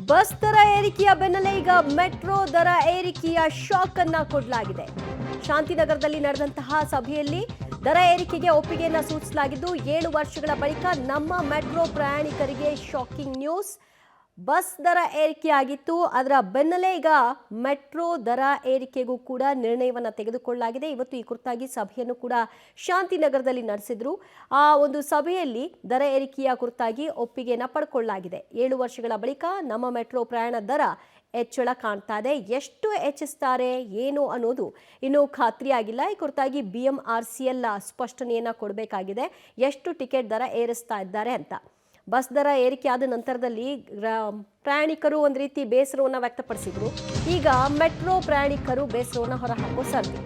Bus ದರ ಏರಿಕೆಯ ಬೆನ್ನಲ್ಲೇ ಈಗ ಮೆಟ್ರೋ ದರ ಏರಿಕೆಯ ಶಾಕ್ ಅನ್ನ ಕೊಡಲಾಗಿದೆ. ಶಾಂತಿನಗರದಲ್ಲಿ ನಡೆದಂತಹ ಸಭೆಯಲ್ಲಿ ದರ ಏರಿಕೆಗೆ ಒಪ್ಪಿಗೆಯನ್ನ ಸೂಚಿಸಲಾಗಿದ್ದು 7 ವರ್ಷಗಳ ಬಳಿಕ ನಮ್ಮ ಮೆಟ್ರೋ ಪ್ರಯಾಣಿಕರಿಗೆ ಶಾಕಿಂಗ್ ನ್ಯೂಸ್. ಬಸ್ ದರ ಏರಿಕೆಯಾಗಿತ್ತು, ಅದರ ಬೆನ್ನಲ್ಲೇ ಈಗ ಮೆಟ್ರೋ ದರ ಏರಿಕೆಗೂ ಕೂಡ ನಿರ್ಣಯವನ್ನು ತೆಗೆದುಕೊಳ್ಳಲಾಗಿದೆ. ಇವತ್ತು ಈ ಕುರಿತಾಗಿ ಸಭೆಯನ್ನು ಕೂಡ ಶಾಂತಿನಗರದಲ್ಲಿ ನಡೆಸಿದ್ರು. ಆ ಒಂದು ಸಭೆಯಲ್ಲಿ ದರ ಏರಿಕೆಯ ಕುರಿತಾಗಿ ಒಪ್ಪಿಗೆಯನ್ನು ಪಡ್ಕೊಳ್ಳಲಾಗಿದೆ. 7 ವರ್ಷಗಳ ಬಳಿಕ ನಮ್ಮ ಮೆಟ್ರೋ ಪ್ರಯಾಣ ದರ ಹೆಚ್ಚಳ ಕಾಣ್ತಾ ಇದೆ. ಎಷ್ಟು ಹೆಚ್ಚಿಸ್ತಾರೆ ಏನು ಅನ್ನೋದು ಇನ್ನೂ ಖಾತ್ರಿಯಾಗಿಲ್ಲ. ಈ ಕುರಿತಾಗಿ BMRCL ಸ್ಪಷ್ಟನೆಯನ್ನ ಕೊಡಬೇಕಾಗಿದೆ, ಎಷ್ಟು ಟಿಕೆಟ್ ದರ ಏರಿಸ್ತಾ ಇದ್ದಾರೆ ಅಂತ. ಬಸ್ ದರ ಏರಿಕೆ ಆದ ನಂತರದಲ್ಲಿ ಪ್ರಯಾಣಿಕರು ಒಂದು ರೀತಿ ಬೇಸರವನ್ನು ವ್ಯಕ್ತಪಡಿಸಿದ್ರು. ಈಗ ಮೆಟ್ರೋ ಪ್ರಯಾಣಿಕರು ಬೇಸರವನ್ನು ಹೊರಹಾಕೋ ಸರ್ತಿ.